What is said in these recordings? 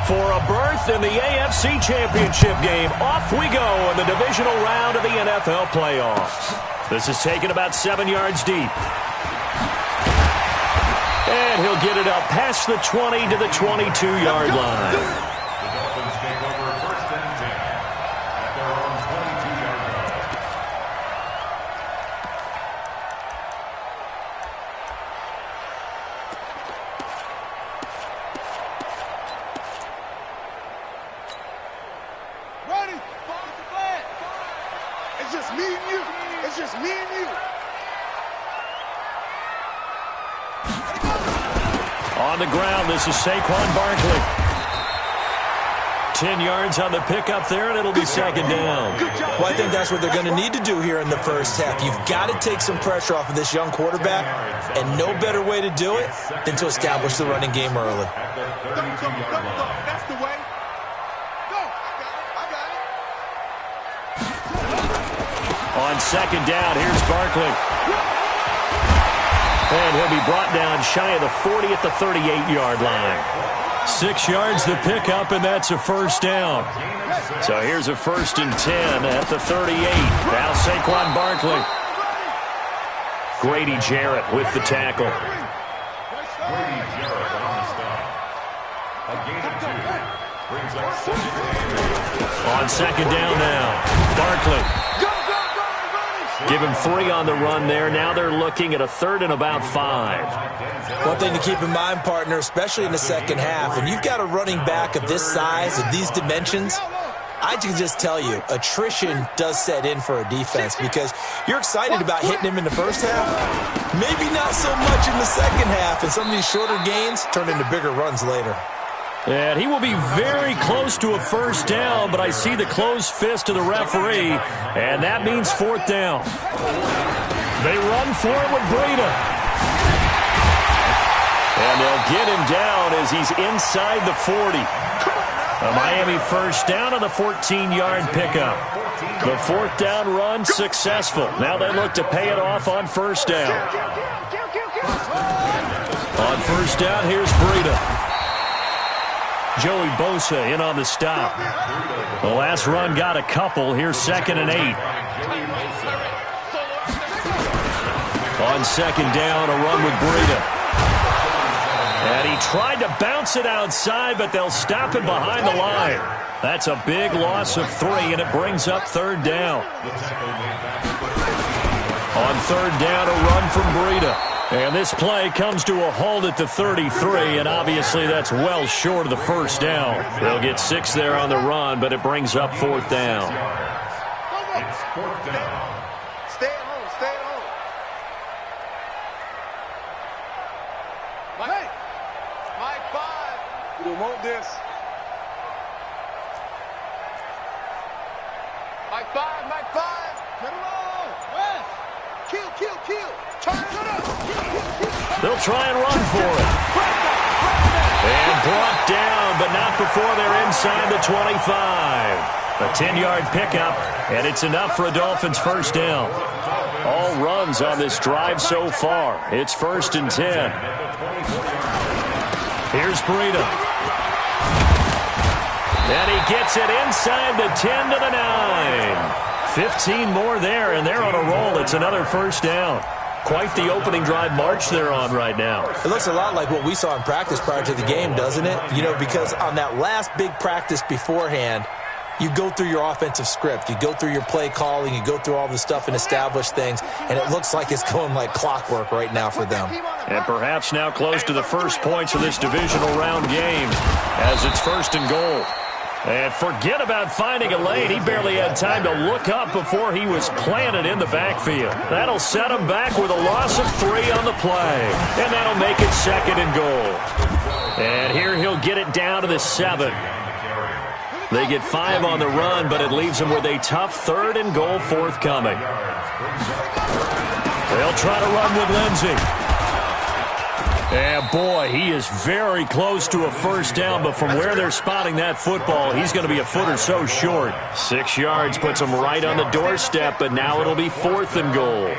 For a berth in the AFC Championship game, off we go in the divisional round of the NFL playoffs. This is taken about 7 yards deep. And he'll get it up past the 20 to the 22-yard line. It's just me and you. It's just me and you. On the ground, this is Saquon Barkley. 10 yards on the pickup there, and it'll be second down. Well, I think that's what they're going to need to do here in the first half. You've got to take some pressure off of this young quarterback, and no better way to do it than to establish the running game early. That's the way. On second down, here's Barkley. And he'll be brought down shy of the 40 at the 38-yard line. 6 yards the pickup, and that's a first down. So here's a 1st and 10 at the 38. Now Saquon Barkley. Grady Jarrett with the tackle. Grady Jarrett on the stop. A gain of 2. Brings up 6. On second down now, Barkley. Give him 3 on the run there. Now they're looking at a 3rd and about 5. One thing to keep in mind, partner, especially in the second half, when you've got a running back of this size, of these dimensions, I can just tell you, attrition does set in for a defense because you're excited about hitting him in the first half. Maybe not so much in the second half, and some of these shorter gains turn into bigger runs later. And he will be very close to a first down, but I see the closed fist of the referee, and that means 4th down. They run for it with Breida. And they'll get him down as he's inside the 40. A Miami first down on the 14-yard pickup. The 4th down run successful. Now they look to pay it off on first down. On first down, here's Breida. Joey Bosa in on the stop. The last run got a couple. Here's 2nd and 8. On second down, a run with Breida. And he tried to bounce it outside, but they'll stop it behind the line. That's a big loss of 3, and it brings up 3rd down. On 3rd down, a run from Breida. And this play comes to a halt at the 33, and obviously that's well short of the first down. They'll get 6 there on the run, but it brings up 4th down. It's 4th down. Stay at home. Stay at home. Mike 5. We don't want this. Mike 5. Mike 5. Get it on. West. Kill. Turn it up. They'll try and run for it. And brought down, but not before they're inside the 25. A 10-yard pickup, and it's enough for a Dolphins first down. All runs on this drive so far. It's 1st and 10. Here's Breida. And he gets it inside the 10 to the 9. 15 more there, and they're on a roll. It's another first down. Quite the opening drive march they're on right now. It looks a lot like what we saw in practice prior to the game, doesn't it? You know, because on that last big practice beforehand, you go through your offensive script. You go through your play calling. You go through all the stuff and establish things. And it looks like it's going like clockwork right now for them. And perhaps now close to the first points of this divisional round game as it's 1st and goal. And forget about finding a lane. He barely had time to look up before he was planted in the backfield. That'll set him back with a loss of 3 on the play. And that'll make it 2nd and goal. And here he'll get it down to the 7. They get 5 on the run, but it leaves them with a tough 3rd and goal forthcoming. They'll try to run with Lindsey. And boy, he is very close to a first down, but from where they're spotting that football, he's going to be a foot or so short. 6 yards puts him right on the doorstep, but now it'll be 4th and goal.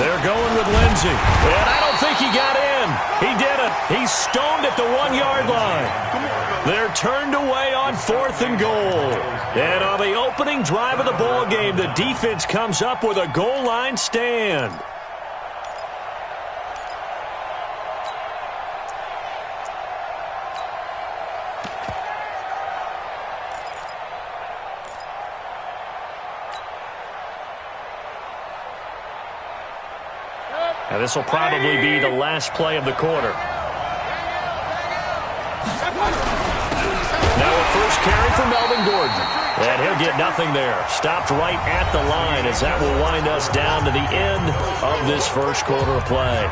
They're going with Lindsey. And I don't think he got in. He didn't. He's stoned at the 1-yard line. They're turned away on 4th and goal. And on the opening drive of the ball game, the defense comes up with a goal line stand. Now, this will probably be the last play of the quarter. Now a first carry for Melvin Gordon. And he'll get nothing there. Stopped right at the line as that will wind us down to the end of this first quarter of play.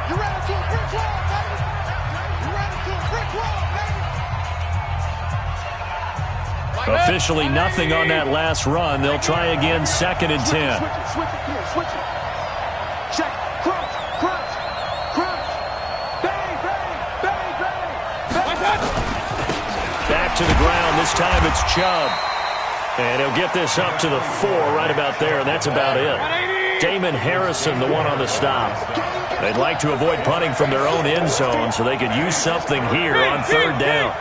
Officially nothing on that last run. They'll try again, 2nd and 10. Switch it. Check. Crunch. Back to the ground. This time it's Chubb. And he'll get this up to the 4 right about there, and that's about it. Damon Harrison, the one on the stop. They'd like to avoid punting from their own end zone so they could use something here on 3rd down.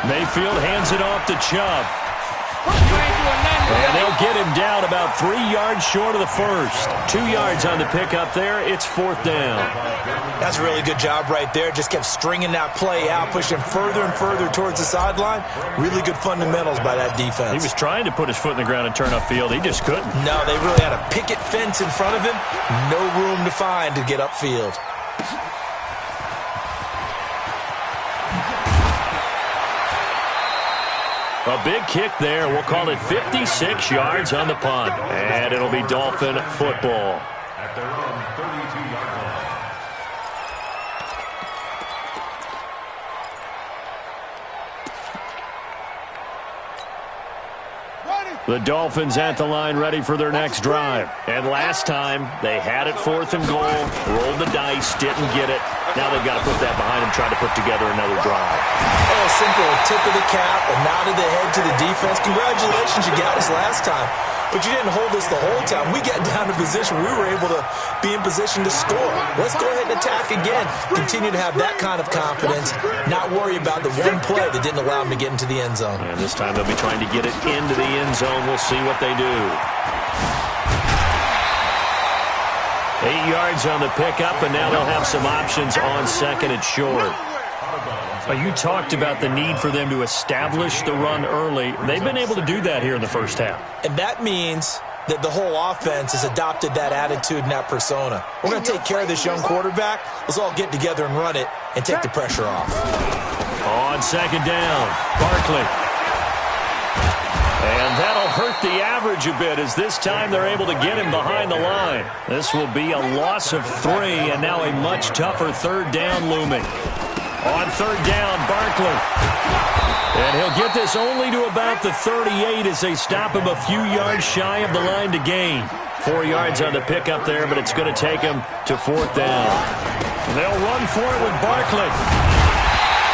Mayfield hands it off to Chubb. And they'll get him down about 3 yards short of the first. 2 yards on the pickup there. It's 4th down. That's a really good job right there. Just kept stringing that play out, pushing further and further towards the sideline. Really good fundamentals by that defense. He was trying to put his foot in the ground and turn upfield. He just couldn't. No, they really had a picket fence in front of him. No room to find to get upfield. A big kick there. We'll call it 56 yards on the punt. And it'll be Dolphin football. At their own 32-yard line. The Dolphins at the line ready for their next drive. And last time, they had it 4th and goal, rolled the dice, didn't get it. Now they've got to put that behind them, try to put together another drive. Oh, simple tip of the cap, a nod of the head to the defense. Congratulations, you got us last time. But you didn't hold us the whole time. We got down to position. We were able to be in position to score. Let's go ahead and attack again. Continue to have that kind of confidence. Not worry about the one play that didn't allow them to get into the end zone. And this time they'll be trying to get it into the end zone. We'll see what they do. 8 yards on the pickup, and now they'll have some options on 2nd and short. You talked about the need for them to establish the run early. They've been able to do that here in the first half. And that means that the whole offense has adopted that attitude and that persona. We're going to take care of this young quarterback. Let's all get together and run it and take the pressure off. On 2nd down, Barkley. And that'll hurt the average a bit as this time they're able to get him behind the line. This will be a loss of 3 and now a much tougher 3rd down looming. On 3rd down, Barkley. And he'll get this only to about the 38 as they stop him a few yards shy of the line to gain. 4 yards on the pickup there, but it's going to take him to 4th down. They'll run for it with Barkley.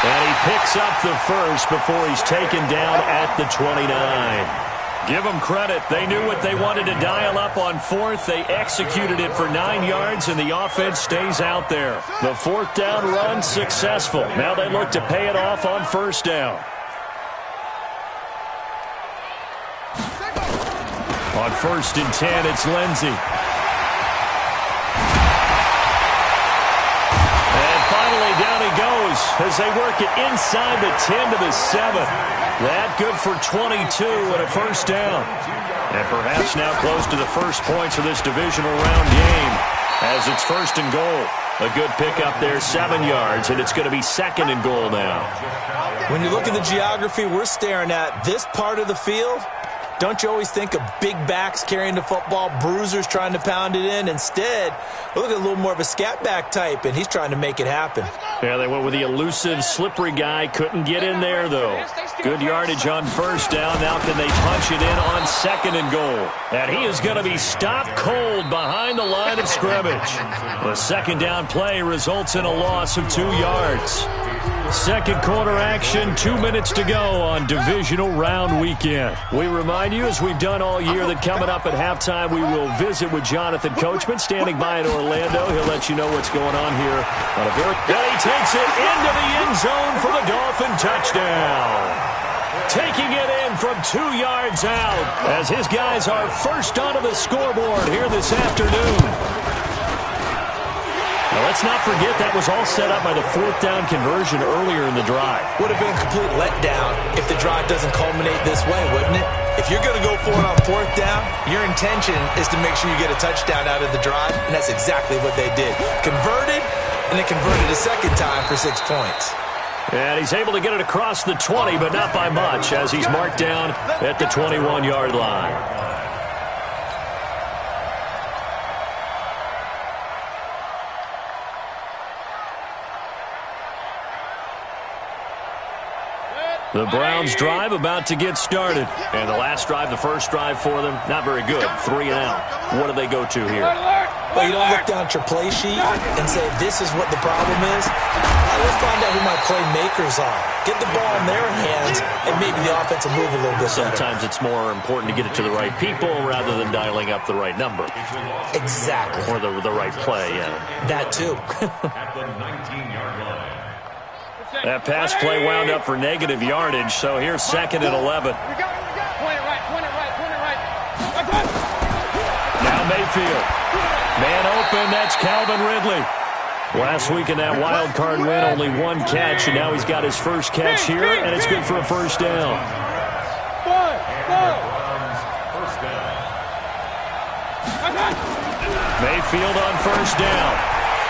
And he picks up the first before he's taken down at the 29. Give them credit. They knew what they wanted to dial up on 4th. They executed it for 9 yards, and the offense stays out there. The 4th down run successful. Now they look to pay it off on 1st down. On 1st and 10, it's Lindsey. And finally, down he goes as they work it inside the 10 to the 7. That good for 22 and a 1st down. And perhaps now close to the first points of this divisional round game as it's 1st and goal. A good pickup there, 7 yards, and it's going to be 2nd and goal now. When you look at the geography we're staring at, this part of the field, don't you always think of big backs carrying the football, bruisers trying to pound it in? Instead, look at a little more of a scat back type, and he's trying to make it happen. Yeah, they went with the elusive, slippery guy. Couldn't get in there, though. Good yardage on 1st down. Now can they punch it in on 2nd and goal? And he is going to be stopped cold behind the line of scrimmage. The 2nd down play results in a loss of 2 yards. Second quarter action, 2 minutes to go on divisional round weekend. We remind you, as we've done all year, that coming up at halftime, we will visit with Jonathan Coachman, standing by in Orlando. He'll let you know what's going on here. Then he takes it into the end zone for the Dolphin touchdown. Taking it in from 2 yards out as his guys are first onto the scoreboard here this afternoon. Now, let's not forget that was all set up by the fourth down conversion earlier in the drive. Would have been a complete letdown if the drive doesn't culminate this way, wouldn't it? If you're going to go for it on fourth down, your intention is to make sure you get a touchdown out of the drive, and that's exactly what they did. Converted, and then converted a second time for 6 points. And he's able to get it across the 20, but not by much, as he's marked down at the 21-yard line. The Browns drive about to get started. And the last drive, the first drive for them, not very good. 3 and out. What do they go to here? Well, you don't look down at your play sheet and say, this is what the problem is. Let's find out who my playmakers are. Get the ball in their hands, and maybe the offense will move a little bit better. Sometimes it's more important to get it to the right people rather than dialing up the right number. Exactly. Or the right play, yeah. That, too. At the 19-yard line. That pass play wound up for negative yardage, so here's 2nd and 11. Now Mayfield. Man open, that's Calvin Ridley. Last week in that wild card win, only 1 catch, and now he's got his first catch here, and it's good for a first down. Mayfield on first down.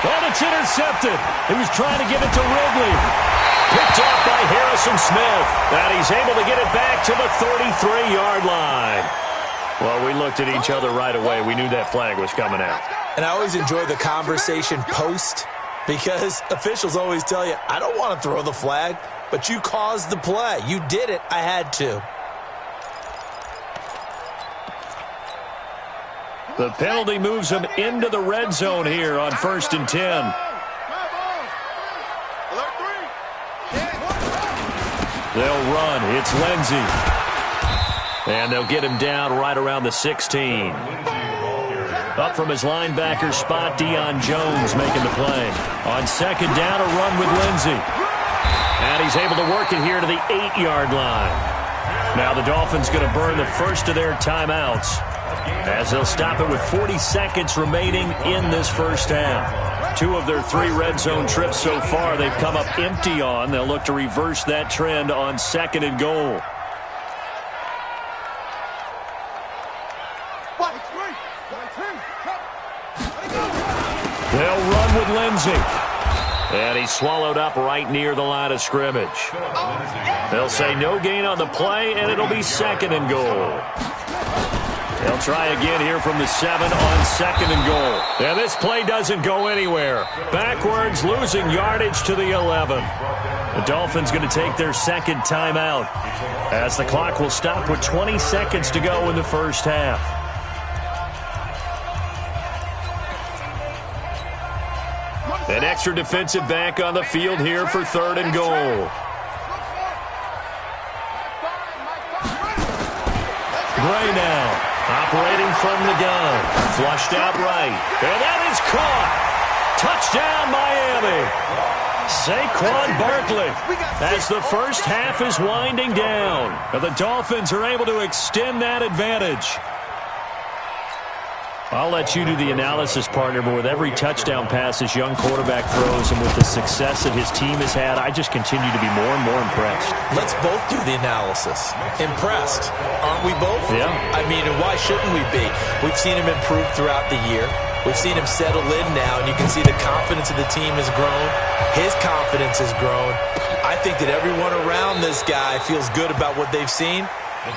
And it's intercepted. He was trying to give it to Ridley. Picked off by Harrison Smith. And he's able to get it back to the 33-yard line. Well, we looked at each other right away. We knew that flag was coming out. And I always enjoy the conversation post, because officials always tell you, I don't want to throw the flag, but you caused the play. You did it. I had to. The penalty moves them into the red zone here on 1st and 10. They'll run. It's Lindsey. And they'll get him down right around the 16. Up from his linebacker spot, Deion Jones making the play. On 2nd down, a run with Lindsey. And he's able to work it here to the 8-yard line. Now the Dolphins going to burn the first of their timeouts, as they'll stop it with 40 seconds remaining in this first half. 2 of their 3 red zone trips so far they've come up empty on. They'll look to reverse that trend on 2nd and goal. They'll run with Lindsey. And he's swallowed up right near the line of scrimmage. They'll say no gain on the play, and it'll be 2nd and goal. They'll try again here from the 7 on 2nd and goal. And this play doesn't go anywhere. Backwards, losing yardage to the 11. The Dolphins going to take their 2nd timeout, as the clock will stop with 20 seconds to go in the first half. An extra defensive back on the field here for 3rd and goal. Gray now, operating from the gun. Flushed out right. And that is caught. Touchdown, Miami. Saquon Barkley, as the first half is winding down. And the Dolphins are able to extend that advantage. I'll let you do the analysis, partner, but with every touchdown pass this young quarterback throws and with the success that his team has had, I just continue to be more and more impressed. Let's both do the analysis. Impressed, aren't we both? Yeah. I mean, and why shouldn't we be? We've seen him improve throughout the year. We've seen him settle in now, and you can see the confidence of the team has grown. His confidence has grown. I think that everyone around this guy feels good about what they've seen.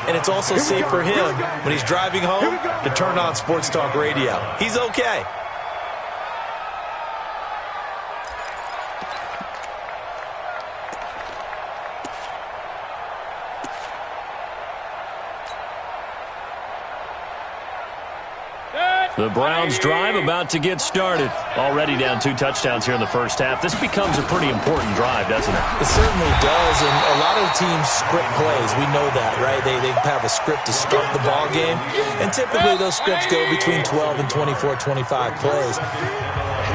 And it's also safe for him when he's driving home to turn on Sports Talk Radio. He's okay. The Browns drive about to get started. Already down 2 touchdowns here in the first half. This becomes a pretty important drive, doesn't it? It certainly does, and a lot of teams script plays. We know that, right? They have a script to start the ball game, and typically those scripts go between 12 and 24, 25 plays.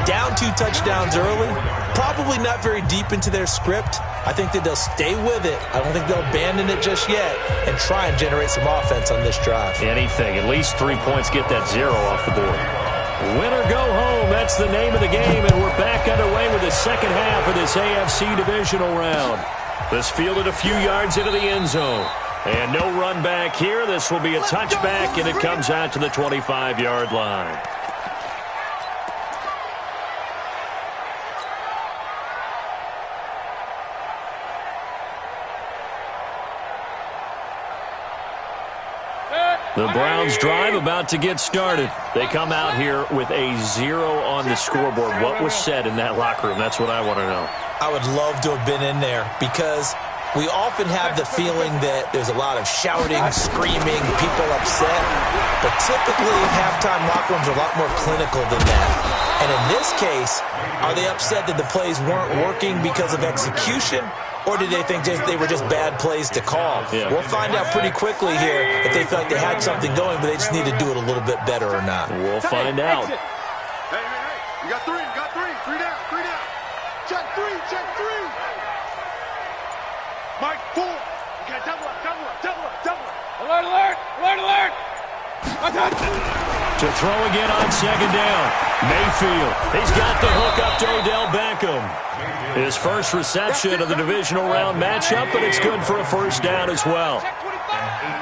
Down 2 touchdowns early, probably not very deep into their script. I think that they'll stay with it. I don't think they'll abandon it just yet and try and generate some offense on this drive. Anything. At least 3 points, get that 0 off the board. Win or go home, that's the name of the game, and we're back underway with the second half of this AFC divisional round. This fielded a few yards into the end zone. And no run back here. This will be a touchback, and it comes out to the 25-yard line. The Browns drive about to get started. They come out here with a 0 on the scoreboard. What was said in that locker room? That's what I want to know. I would love to have been in there because we often have the feeling that there's a lot of shouting, screaming, people upset. But typically, halftime locker rooms are a lot more clinical than that. And in this case, are they upset that the plays weren't working because of execution? Or did they think they were just bad plays to call? Yeah. We'll find out pretty quickly here if they feel like they had something going, but they just need to do it a little bit better or not. We'll find out. Hey, you got 3, you got 3. 3 down, 3 down. Check 3, check 3. Mike, 4. You got double up, double up, double up, double up. Alert, alert, alert, alert. To throw again on second down. Mayfield. He's got the hook up to Odell Beckham. His first reception of the divisional round matchup, but it's good for a first down as well.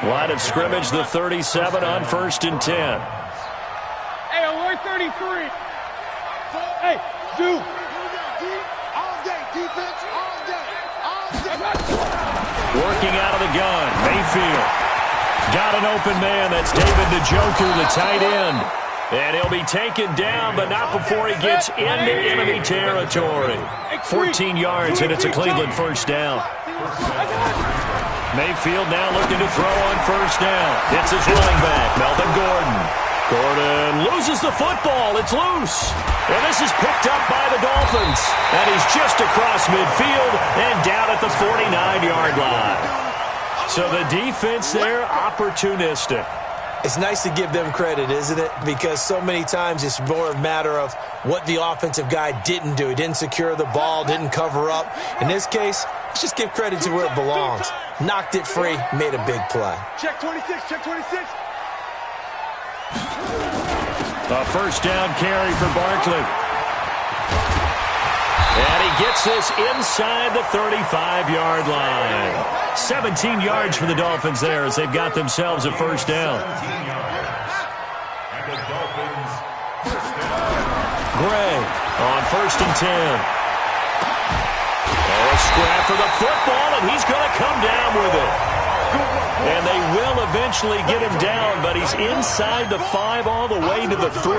Line of scrimmage, the 37 on 1st and 10. Hey, alert 33. Hey, do. All day, defense, all day, all day. Working out of the gun, Mayfield. Got an open man. That's David Njoku, the tight end. And he'll be taken down, but not before he gets into enemy territory. 14 yards, and it's a Cleveland first down. Mayfield now looking to throw on first down. It's his running back, Melvin Gordon. Gordon loses the football. It's loose. And this is picked up by the Dolphins. And he's just across midfield and down at the 49-yard line. So the defense there, opportunistic. It's nice to give them credit, isn't it? Because so many times it's more a matter of what the offensive guy didn't do. He didn't secure the ball, didn't cover up. In this case, let's just give credit to where it belongs. Knocked it free, made a big play. Check 26, check 26. A first down carry for Barkley. And he gets this inside the 35-yard line. 17 yards for the Dolphins there as they've got themselves a first down. Gray on 1st and 10. Oh, a scrap for the football, and he's going to come down with it. And they will eventually get him down, but he's inside the 5 all the way to the 3.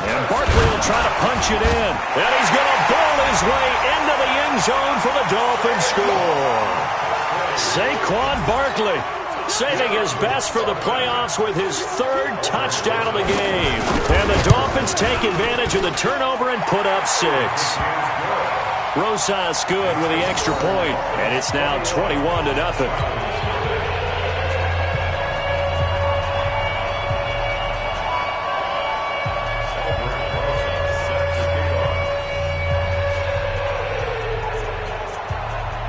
And Barkley will try to punch it in. And he's going to ball his way into the end zone for the Dolphins score. Saquon Barkley saving his best for the playoffs with his 3rd touchdown of the game. And the Dolphins take advantage of the turnover and put up 6. Rosas good with the extra point, and it's now 21-0.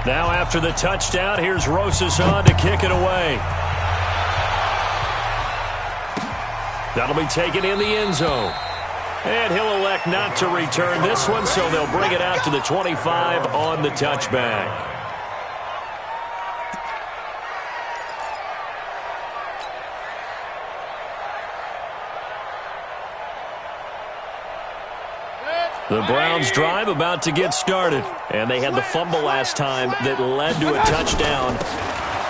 Now after the touchdown, here's Rosas on to kick it away. That'll be taken in the end zone. And he'll elect not to return this one, so they'll bring it out to the 25 on the touchback. The Browns drive about to get started. And they had the fumble last time that led to a touchdown.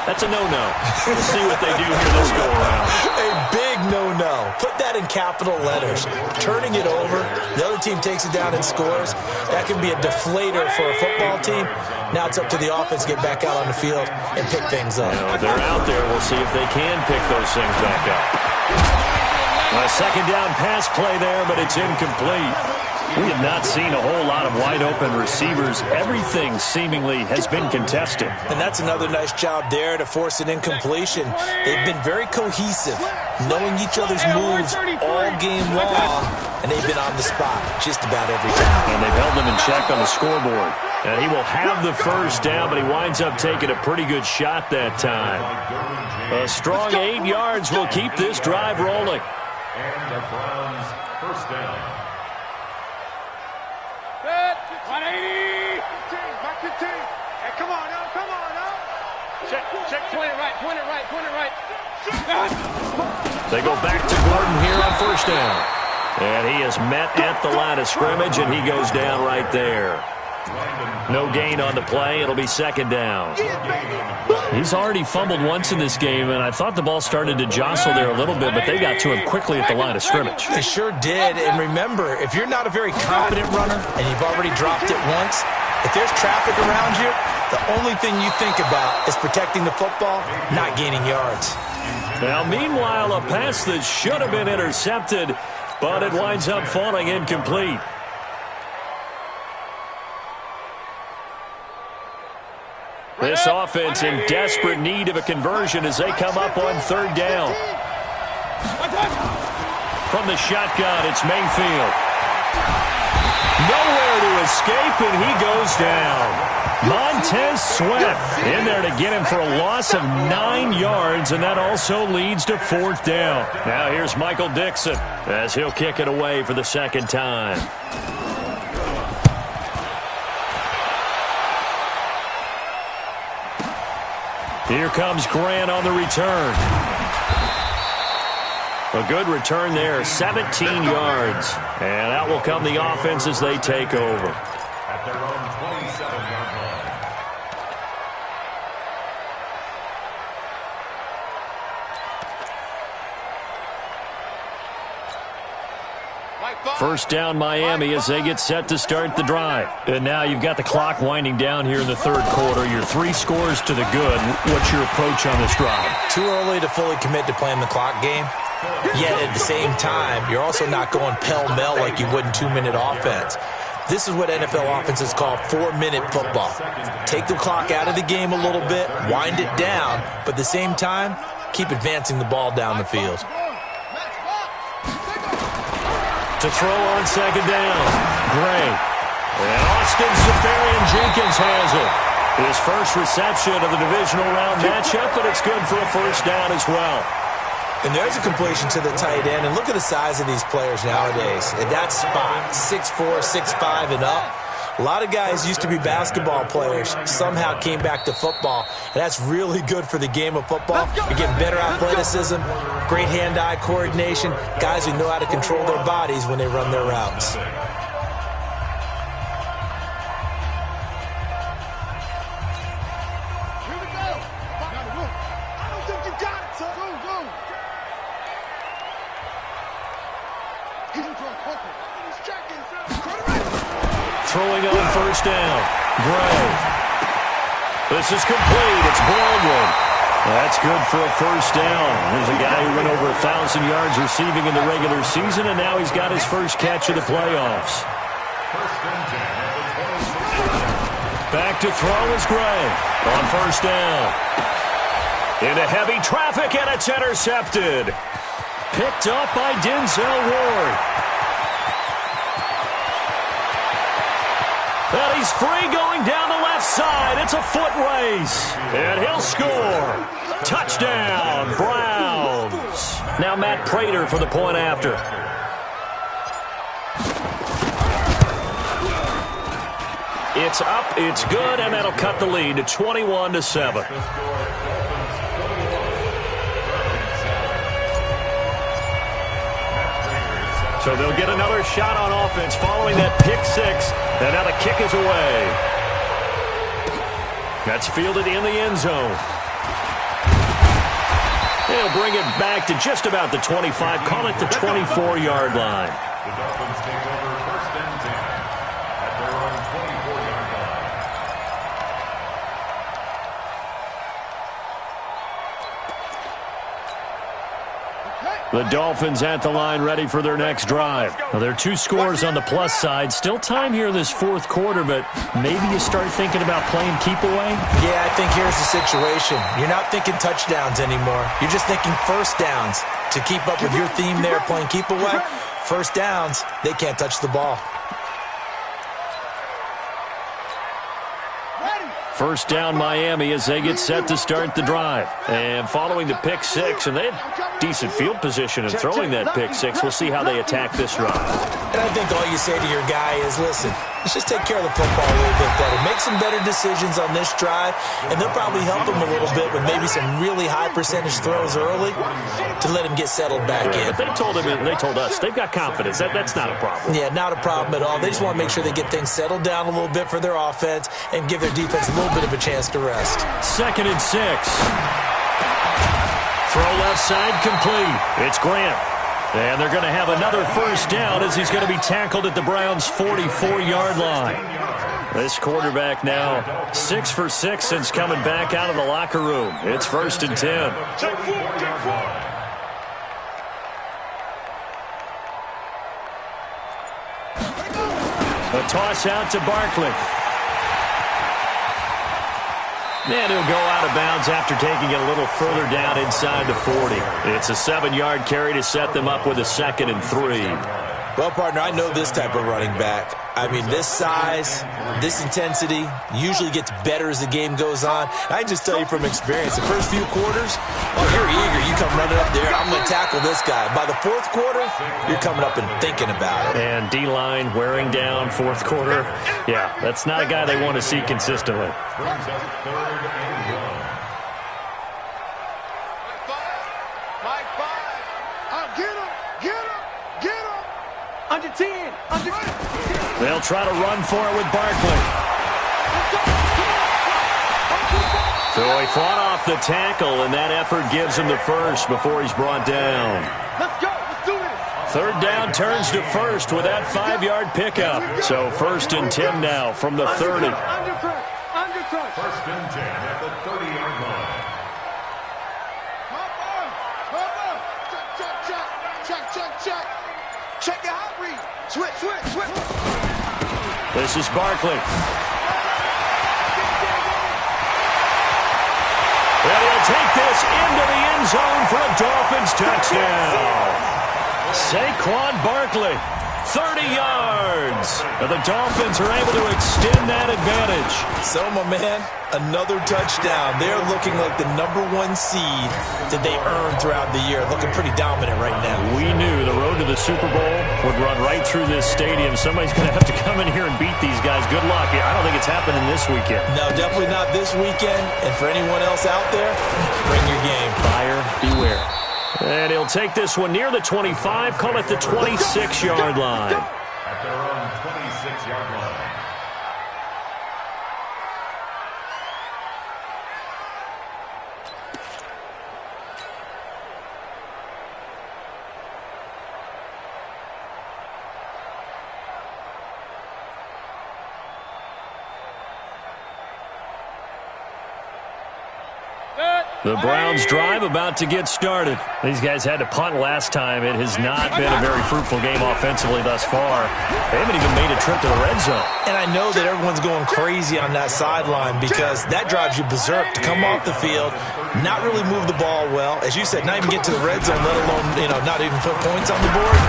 That's a no-no. We'll see what they do here this go-around. A big no-no. Put that in capital letters. Turning it over, the other team takes it down and scores. That can be a deflator for a football team. Now it's up to the offense to get back out on the field and pick things up. You know, they're out there. We'll see if they can pick those things back up. A second down pass play there, but it's incomplete. We have not seen a whole lot of wide-open receivers. Everything seemingly has been contested. And that's another nice job there to force an incompletion. They've been very cohesive, knowing each other's moves all game long, and they've been on the spot just about every time. And they've held them in check on the scoreboard. And he will have the first down, but he winds up taking a pretty good shot that time. A strong 8 yards will keep this drive rolling. And the Browns first down. 180. Back to team. Hey, come on now, come on now. Check, point it right, point it right, point it right. They go back to Gordon here on first down. And he is met at the line of scrimmage, and he goes down right there. No gain on the play. It'll be second down. He's already fumbled once in this game, and I thought the ball started to jostle there a little bit, but they got to him quickly at the line of scrimmage. They sure did. And remember, if you're not a very confident runner and you've already dropped it once, if there's traffic around you, the only thing you think about is protecting the football, not gaining yards. Now, meanwhile, a pass that should have been intercepted, but it winds up falling incomplete. This offense in desperate need of a conversion as they come up on third down. From the shotgun, it's Mayfield. Nowhere to escape, and he goes down. Montez Sweat in there to get him for a loss of 9 yards, and that also leads to fourth down. Now here's Michael Dixon as he'll kick it away for the second time. Here comes Grant on the return. A good return there, 17 yards. And out will come the offense as they take over. At their own 27-yard line. First down Miami as they get set to start the drive. And now you've got the clock winding down here in the third quarter. You're 3 scores to the good. What's your approach on this drive? Too early to fully commit to playing the clock game. Yet at the same time, you're also not going pell-mell like you would in 2-minute offense. This is what NFL offenses call 4-minute football. Take the clock out of the game a little bit, wind it down, but at the same time, keep advancing the ball down the field. To throw on second down, Gray. And Austin Seferian-Jenkins has it. His first reception of the divisional round matchup, but it's good for a first down as well. And there's a completion to the tight end. And look at the size of these players nowadays. At that spot, 6'4", 6'5", and up. A lot of guys used to be basketball players, somehow came back to football. And that's really good for the game of football. You're getting better athleticism, great hand-eye coordination, guys who know how to control their bodies when they run their routes. Throwing on first down, Gray. This is complete. It's Baldwin. That's good for a first down. There's a guy who went over 1,000 yards receiving in the regular season, and now he's got his first catch of the playoffs. Back to throw is Gray on first down. Into heavy traffic, and it's intercepted. Picked up by Denzel Ward. And he's free going down the left side. It's a foot race. And he'll score. Touchdown, Browns. Now Matt Prater for the point after. It's up, it's good, and that'll cut the lead to 21-7. So they'll get another shot on offense following that pick six. And now the kick is away. That's fielded in the end zone. They'll bring it back to just about the 25. Call it the 24-yard line. The Dolphins take over first and 10 at their own 24-yard line. The Dolphins at the line ready for their next drive. Well, there are 2 scores on the plus side. Still time here in this fourth quarter, but maybe you start thinking about playing keep away? Yeah, I think here's the situation. You're not thinking touchdowns anymore. You're just thinking first downs. To keep up with your theme there, playing keep away, first downs, they can't touch the ball. First down Miami as they get set to start the drive. And following the pick 6, and they had decent field position in throwing that pick 6. We'll see how they attack this drive. And I think all you say to your guy is, listen, let's just take care of the football a little bit better. Make some better decisions on this drive, and they'll probably help him a little bit with maybe some really high percentage throws early to let him get settled back in. But they told him, and they told us, they've got confidence. That's not a problem. Yeah, not a problem at all. They just want to make sure they get things settled down a little bit for their offense and give their defense a little bit of a chance to rest. 2nd and 6. Throw left side complete. It's Grant. And they're going to have another first down as he's going to be tackled at the Browns' 44-yard line. This quarterback now 6 for 6 since coming back out of the locker room. It's 1st and 10. A toss out to Barkley. And he'll go out of bounds after taking it a little further down inside the 40. It's a 7-yard carry to set them up with a 2nd and 3. Well, partner, I know this type of running back. I mean, this size, this intensity usually gets better as the game goes on. I just tell you from experience, the first few quarters, oh, you're eager. You come running up there, I'm going to tackle this guy. By the 4th quarter, you're coming up and thinking about it. And D-line wearing down 4th quarter. Yeah, that's not a guy they want to see consistently. Brings up 3rd and 1. Under 10. Under 10. They'll try to run for it with Barkley. So he fought off the tackle, and that effort gives him the first before he's brought down. Let's go. Let's do this. 3rd down turns to 1st with that 5-yard pickup. So 1st and 10 now from the 30. Under 1st and 10 at the 30-yard line. Check. Check your hot read. Switch. This is Barkley. And he'll take this into the end zone for a Dolphins touchdown. Saquon Barkley, 30 yards. And the Dolphins are able to extend that advantage. So, my man, another touchdown. They're looking like the #1 seed that they earned throughout the year. Looking pretty dominant right now. We knew the road to the Super Bowl would run right through this stadium. Somebody's going to have to come in here and beat these guys. Good luck. I don't think it's happening this weekend. No, definitely not this weekend. And for anyone else out there, bring your game. Buyer beware. And he'll take this one near the 25, call it the 26-yard line. At their own 26-yard line. The Browns drive about to get started. These guys had to punt last time. It has not been a very fruitful game offensively thus far. They haven't even made a trip to the red zone. And I know that everyone's going crazy on that sideline because that drives you berserk to come off the field, not really move the ball well. As you said, not even get to the red zone, let alone, not even put points on the board.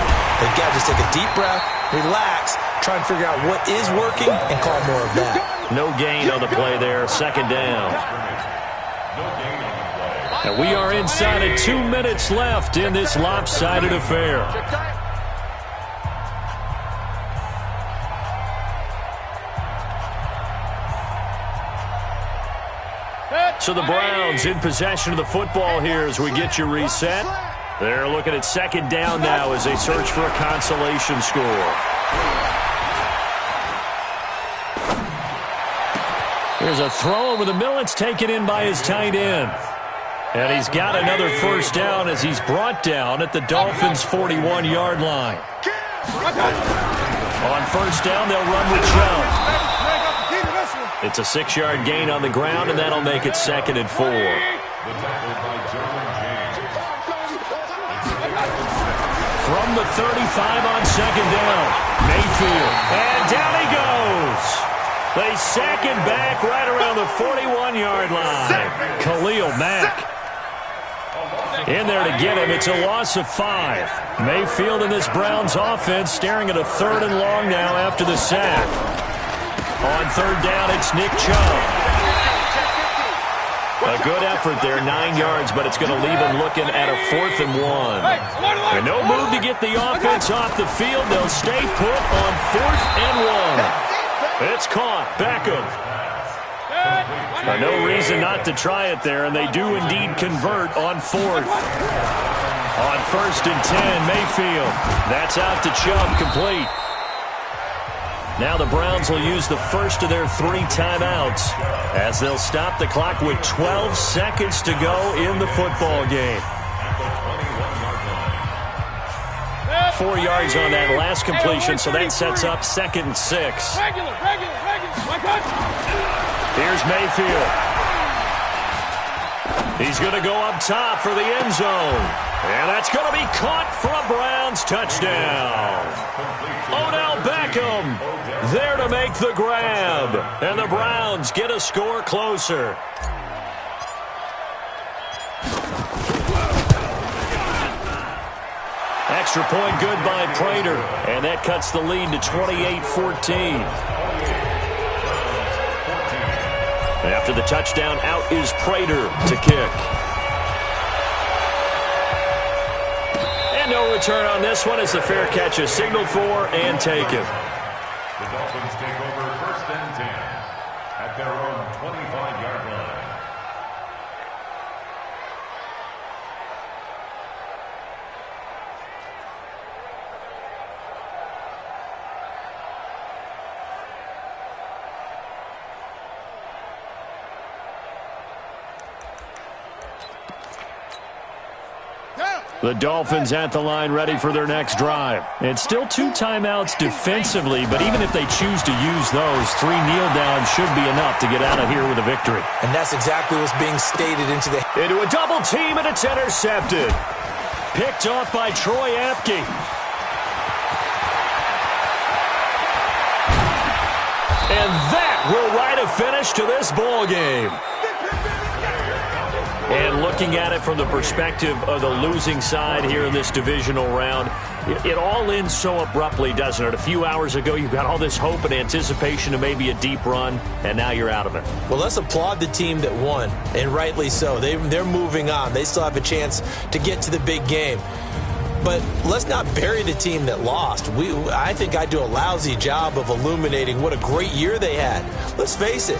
They've got to just take a deep breath, relax, try and figure out what is working and call more of that. No gain on the play there. 2nd down. And we are inside of 2 minutes left in this lopsided affair. So the Browns in possession of the football here as we get you reset. They're looking at 2nd down now as they search for a consolation score. There's a throw over the middle. It's taken in by his tight end. And he's got another first down as he's brought down at the Dolphins' 41-yard line. On 1st down, they'll run with Chubb. It's a 6-yard gain on the ground, and that'll make it 2nd and 4. The tackle by German James. from the 35 on second down. Mayfield, and down he goes. They sack him back right around the 41-yard line. Khalil Mack in there to get him. It's a loss of 5. Mayfield and this Browns offense staring at a 3rd and long now after the sack. On 3rd down, it's Nick Chubb. A good effort there, 9 yards, but it's going to leave them looking at a 4th and 1. And no move to get the offense off the field. They'll stay put on 4th and 1. It's caught. Beckham. No reason not to try it there, and they do indeed convert on 4th. On 1st and 10, Mayfield. That's out to Chubb, complete. Now the Browns will use the first of their 3 timeouts as they'll stop the clock with 12 seconds to go in the football game. 4 yards on that last completion, so that sets up 2nd and 6. Here's Mayfield. He's going to go up top for the end zone. And that's going to be caught for a Browns touchdown. Odell Beckham there to make the grab. And the Browns get a score closer. Extra point good by Prater. And that cuts the lead to 28-14. After the touchdown, out is Prater to kick. And no return on this one as the fair catch is signaled for and taken. The Dolphins take over 1st and 10 at their own 25-yard line. The Dolphins at the line ready for their next drive. It's still 2 timeouts defensively, but even if they choose to use those, 3 kneel downs should be enough to get out of here with a victory. And that's exactly what's being stated into a double team, and it's intercepted. Picked off by Troy Apke. And that will write a finish to this ball game. And looking at it from the perspective of the losing side here in this divisional round, it all ends so abruptly, doesn't it? A few hours ago, you got all this hope and anticipation of maybe a deep run, and now you're out of it. Well, let's applaud the team that won, and rightly so. They're moving on. They still have a chance to get to the big game. But let's not bury the team that lost. I think I do a lousy job of illuminating what a great year they had. Let's face it,